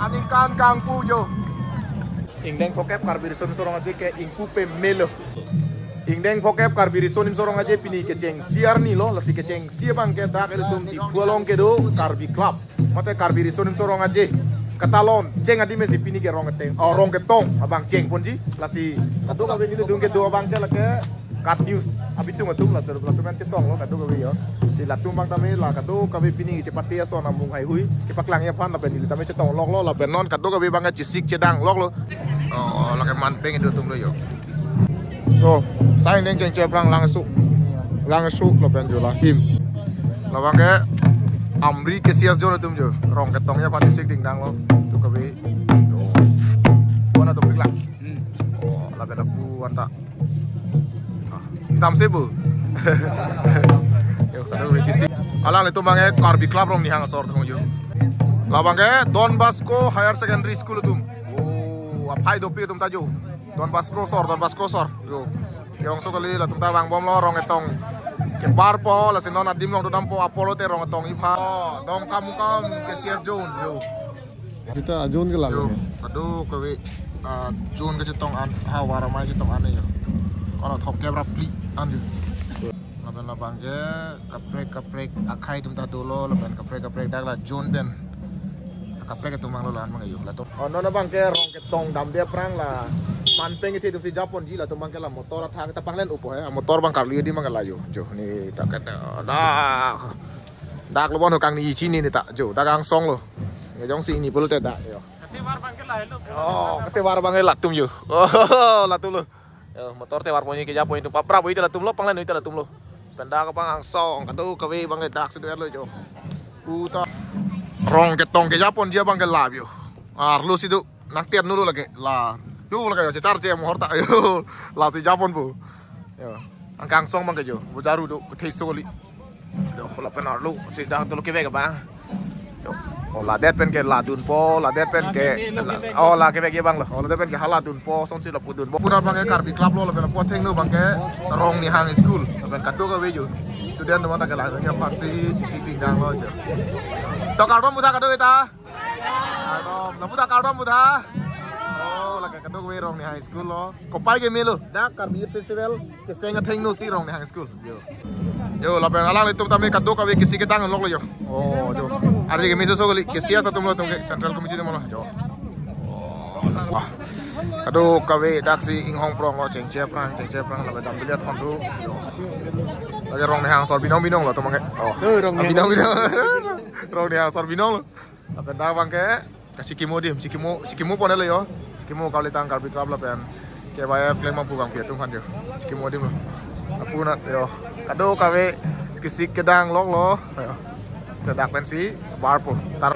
aningkan kang pujo. Ingdeng pokep karbirison sorong aja ke ingku pemelo. Ingdeng pokep karbirison sorong aja pini keceng siar ni lo, lasi keceng siabang ke dak elutum di pualong ke do karbi club. Mate karbirison sorong aja. Katalon ceng adi mesi pini ke rong keteng, rong ketong abang ceng ponji lasi katu kabe gitu dung ke do abang ke lake kat news abitu ngatung lah terus kan cetong lo katu kabe yo si latung bang tame lah katu kabe pini cepat dia so nambung hai hui kepak lang ya pan lah peni tame cetong lok lo lah penon katu kabe bang cisik cedang lok lo oh lake manteng itu tum lo yo so saya neng ceng ceprang langsung lo pen jo lah him lah bang ke Amri kesias jo tum jo rong ketongnya pan cisik ding dang lo tu kabe wana tum piklang oh lah pen aku anta Sam sebu. Yo kado wecisi. Alang itu bange karbi club rom ni hang sor thong yo. La bange Don Bosco Higher Secondary School tum. Oh, apai dopi tum tajo. Don Bosco sor. Yo. Yong so kali la tum ta bang bom lo rong etong. Ke bar po la sinon adim long dam po Apollo te rong etong ipa. Dom kam ke CS Zone yo. Kita Jun ke lalu. Yo, kado kowe Jun ke cetong an hawara mai cetong ane yo. Kalau top camera pli anu. Laban labang ke kaprek akai tum ta dolo laban kaprek dak la Jun ben. Kaprek itu mang lo lan mang yo la to. Oh nona bang ke rong ke tong dam dia perang la. Manpeng itu si Japon ji la tum bang ke la motor thang ta panglen upo he. Motor bang karli di mang la yo. Jo ni tak kata dah. Dak lo bon kang ni chini ni tak jo dak ang song lo. Ngejong si ni pul te dak yo. Ketiwar bang ke la lo. Oh, ketiwar bang la tum yo. Oh, la tum lo. Yo, motor te war ponyi ke Japon itu papra bo itu la tum lo panglen itu la tum lo. Penda ka pang ang song katu kawe bang ke dak sedu lo jo. Uta rong ke tong ke Japon dia bang ke la yo. Arlu sidu nak tian dulu lagi la. Yo lagi yo cecar je mo horta yo. La si Japon bu. Yo, ang song bang ke jo. Bu jaru do ke soli. Yo la pen arlu si dak tu lo ke ve ka bang. Yo. Oh la det pen ke la dun po la det pen ke oh la ke ve bang lo oh la det pen ke hala dun po song si la pudun po puna bang ke karbi club lo la pen po theng no bang ke rong ni hang school la pen katu ka ve jo student no mata ke la nya phang si chi ting dang lo jo to ka rom mutha katu eta rom na mutha ka rom mutha oh la ke katu ka ve rong ni hang school lo ko pai ke melo da karbi festival ke senga theng no si rong ni hang school yo la pen alang itu tami katu ka ve kisi ke dang lo yo oh jo Arti ke miso sogoli ke siasa tum lo tum ke central committee mo jo. Kado kawe daksi ing hong prong lo ceng prang la bedam biliat khondu. Lagi rong ne hang sor binong lo tum ke. Oh. Rong binong. Rong ne hang sor binong lo. Apa da bang ke cikimo pone lo yo. Cikimo kau litang karbi club la pen. Ke baya flame mampu bang piatung kan yo. Cikimo dim lo. Apuna yo. Kado kawe kisik kedang long lo. Tedak pensi bar po tar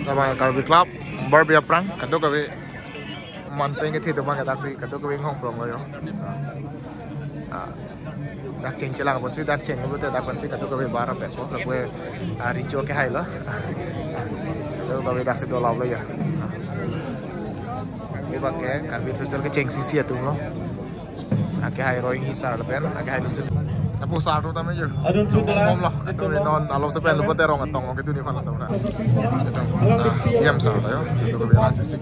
sama karbi club bar biar perang kado kawe manteng itu bang taksi kado kawe hong prong lo yo dak ceng celang pun si dak ceng lu tedak pensi kado kawe bar pe po kawe rico ke hai lo kado kawe taksi do law lo ya ini pakai karbi festival ke ceng sisi itu lo ake hai roing hisar lo pen ake hai lunjut Apu saru tame jo. Mom lah. Itu non alo sepen lu pete rong atong gitu ni fala saudara. Siam sa yo. Itu ke bela cisik.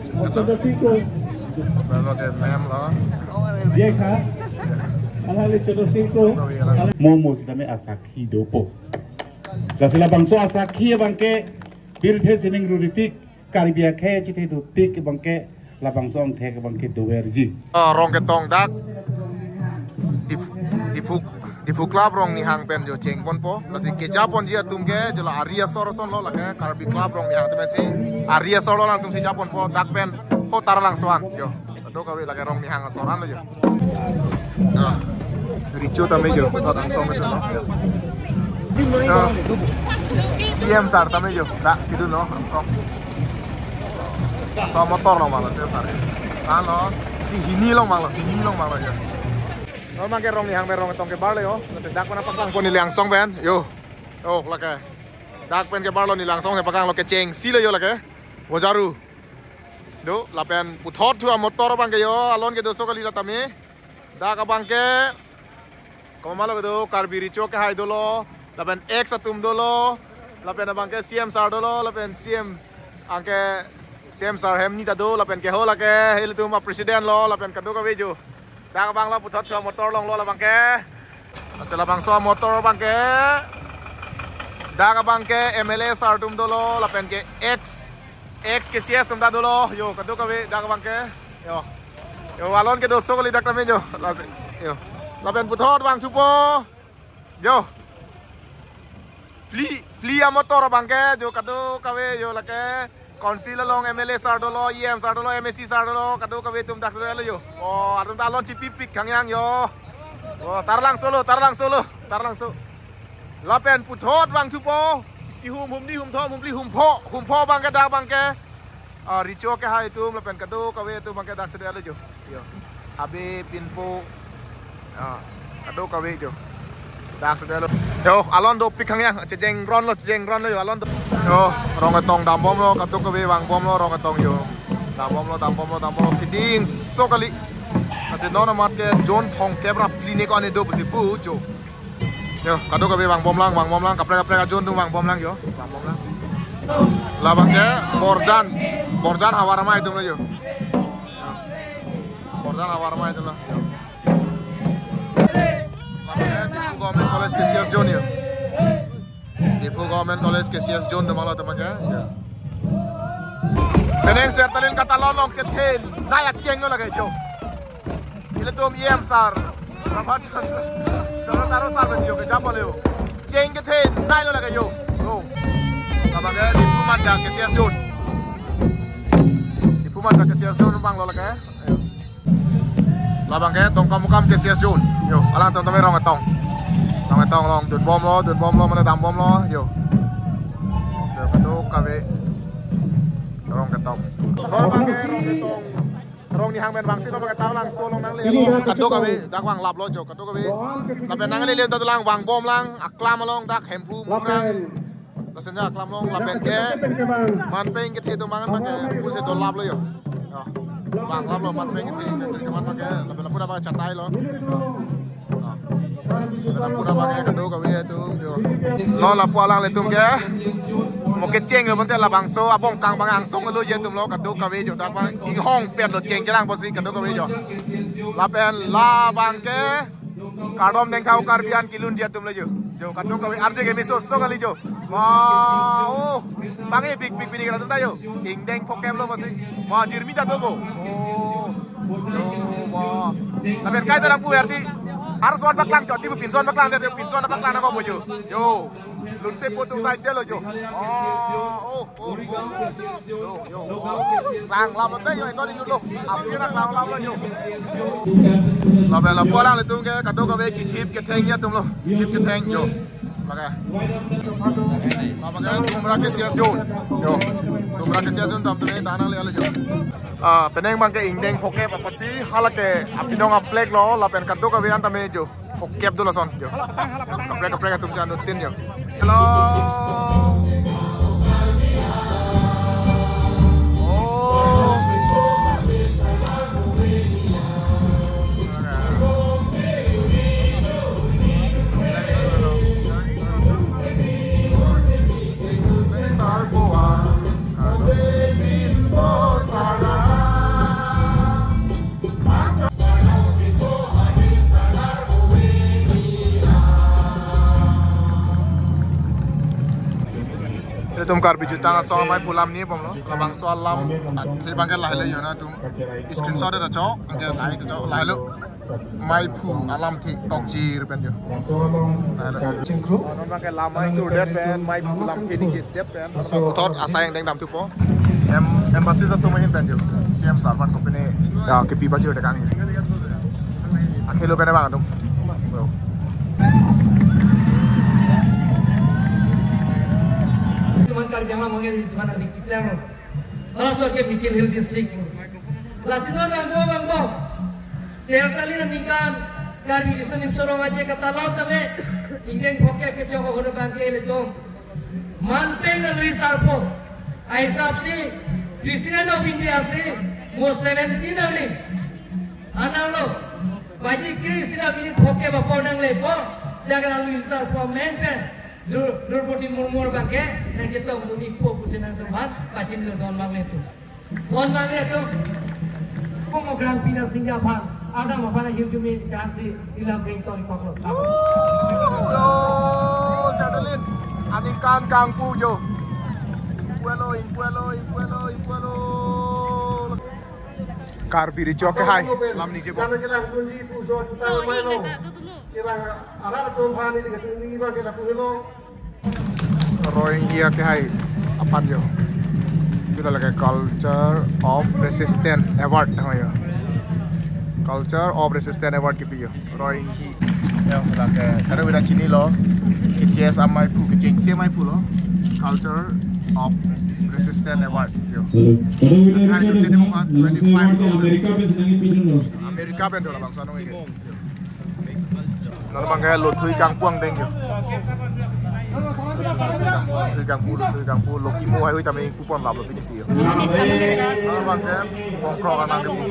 Belo ke mem lah. Ye kha. Alale chodo siko. Momo sidame asaki dopo. Dasila bangso asaki bangke birthe sining ruritik karibia khe chite duptik bangke la bangso ang the bangke dowerji. Rong ke tong dak. Di club rong ni hang pen jo ceng pon po lasi ke Japon dia tum ke jo la aria sor son lo la ke karbi club rong ni hang tum si aria sor lo lang tum si Japon po dak pen ho tar lang swan yo do ka we la ke rong ni hang soran lo jo rico tame jo thot ang song itu lo CM sar tame jo dak kidu no song so motor lo malah CM sar kan lo si hini lo malah yo no mangke rong ni hang merong tong ke barle yo sedak mana pakang ko ni langsong ben yo lake dak pen ke barlo ni langsong ke pakang lo ke ceng silo yo lake wajaru do lapen puthot thua motor bang ke yo alon ke doso kali latame dak abang ke ko malo ke do karbi rico ke hai dolo lapen x atum dolo lapen abang ke CM sar dolo lapen CM angke CM Sar hem ni tado la pen ke ho la ke hil tu ma president lo la pen kadu ka we ju da ka bang lo putot so motor long lo la bang ke asela bang so motor bang ke da ka bang ke MLA Sar tum do lo la pen ke X ke CS tum da do lo yo kadu ka we da ka bang ke yo alon ke do so ko li dak tame jo la pen putot bang chupo yo pli motor bang ke jo kadu ka we yo la ke Konsil long MLA Sardolo, EM Sardolo, MSC Sardolo, kado kawe tum dak selo yo. Oh, atum talon cipipik kangyang yo. Oh, tarlang solo. Lapen puthot bang chupo. Ihum ni hum tho hum li hum pho bang ke dak bang ke. Richo ke hai tum lapen kado kawe tum bang ke dak selo yo. Yo. Habe pinpo. Kado kawe yo. Dak selo. Yo, alon do pik kangyang jeng ron lo yo alon do. Yo, rong ketong dampom lo, katuk ke wang bom lo, rong ketong yo. Dampom lo, kiding so kali. Masih nona mat ke John Thong kebra pline ko ane do besi pu jo. Yo, katuk ke wang bom lang, kapre John tu wang bom lang yo, wang bom lang. Labang ke Borjan hawarma itu lo yo. Borjan hawarma itu lo. Labang ke Government College ke CS John yo. Ibu Government College ke CS John malah teman ya. Peneng sertalin kata lonong ke ten, nayak ceng lo lagi jo. Ile tum EM Sar, rapat jangan taruh sar besi yo ke japon yo. Ceng ke ten, naik lo lagi yo. Lo, apa ke di Pumanda ke CS John. Di Pumanda ke CS John bang lo lagi. Labang ke tongkam ke CS John. Yo, alang tong rong etong. Tong long dun bom lo mana dam bom lo yo. Yo kado kawe rong ketong. Rong ni hang ben bang si lo pakai taruh lang so long nang le lo kado kawe dak wang lap lo jo kado kawe. Lapen nang le tatu lang wang bom lang aklam long dak hempu murang. Rasanya aklam long lapen ke man peng ke tu mangan pakai puse to lap lo yo. Wang lap lo man peng ke cuman pakai lapen lapu pakai catai lo. Pura pakai kado kawe tu no la pualang le tum ke mo ke ceng lo monte la bangso abong kang bangang song lo ye tum lo kado kawe jo dak bang ing hong pet lo ceng jarang bosi kado kawe jo la pen la bang ke kadom deng kau karbian kilun dia tum lo jo kado kawe arje ke miso so kali jo wow bangi big bini kala tum tayo ing deng pokem lo bosi wah jirmi ta dogo wah la pen kai tarang pu erti harus on baklang jod tibu pinson baklang dia pinson baklang na ko mo yo lun se putung sai dia lo jo yo lang lam te yo itu di dulu apira lang lam lo yo la bela polang le tung ke kado ka ve ki khip ke theng ya tum lo khip ke theng yo pakai tumra ke CS John yo tumra ke CS John tam te tanang le ale jo peneng bang ke ingdeng pokep apa sih halake apinong a flag lo lapen kado ka vian tame jo pokep dulu son jo kapre tum sa nutin jo hello tum kar biju tanga so mai pulam ni pom lo labang so lam the bang ke lai le yo na tum screenshot da cho ke lai ke cho lai lo mai pu alam thi tok jir pen jo non bang ke lam mai tur det pen mai pu lam thi ni det pen thot asai deng dam tu po embassy sa tu mai pen jo CM Sarvan company ya ke pi ba jo de kang ni akhelo pen bang tum jangan mungkin di mana di Ciklang. Langsung ke bikin hill district. Lasino bangbo. Sehat kali nantikan kami di sini suruh aja kata laut tapi ingin pokok ke jauh ke bangke le jom. Manpeng Luis Arpo. Aisap si di sini lo India si mo 17 ni. Anak lo bagi kiri sila bini pokok bapa nang lepo jangan Luis Arpo mainkan. Lurpoti murmur bangke, nang kita muni po pusinan tempat, pacin lo don bang itu. Mon mangnya tu, Kongo Grand Prix Singapura, ada mana hidup ni jangan hilang gengtor ikut. Yo, Sadalin, anikan Kang Pu jo. Inpuelo. Karbiri choke hai, lam ni je bo. Rohingya ke hai, apa jo? Itu lagi Culture of Resistance Award namanya. Culture of Resistance Award kipiyo. Rohingya. Yang lagi. Karena kita Cina lo, KCS amai pu, kecing si amai pu lo. Culture of Resistance Award. Amerika ben dola bangsa nong ike. Nol bangga lo thui kang puang deng yo. Thui kang pu lo kimo hai ui tamai kupon lap lo bini si yo. Nol bangga bongkro kan nang kebu.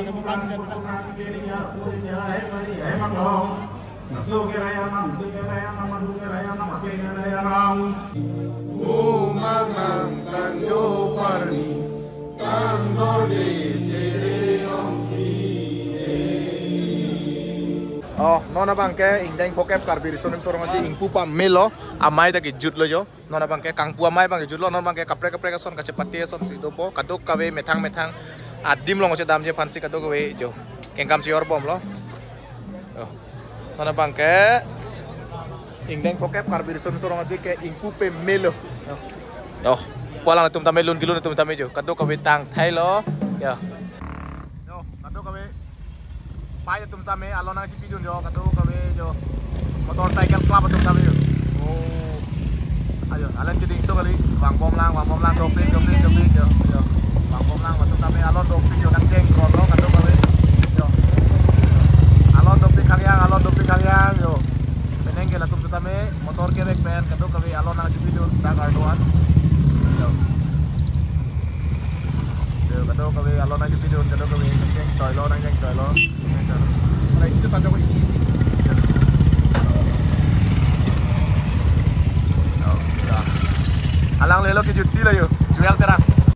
Oh, nona bangke ingdeng pokep karbiri sonim sorong aja ingpupa melo amai taki jut lo jo nona bangke kangpu amai bangke jut lo nona bangke kapre ka son kacepati son sido po kaduk kawe metang adim lo ngoce dam je pansi kaduk kawe jo kengkam sior bom lo oh nona bangke ingdeng pokep karbiri sonim sorong aja ke ingpupe melo oh kualang tum tame lun kilun tum tame jo kaduk kawe tang thai lo ya yo kaduk kawe Pai tum tame alon nang cipi jo kado kawe jo motorcycle club tum tame jo. Oh. Ayo, alan jadi iso kali bang bom lang doping jo. Bang bom lang tum tame alon doping jo kan geng kro kado kawe jo. Alon doping kaliang jo. Peneng ke tum tame motor ke bek pen kado kawe alon nang cipi jo tang ardoan. Jo. Jo kado kawe alon nang cipi jo kado kawe geng toilo nang geng toilo. Nah, itu tanda isi. Alang lelo ke jutsi lah yo. Jual terang.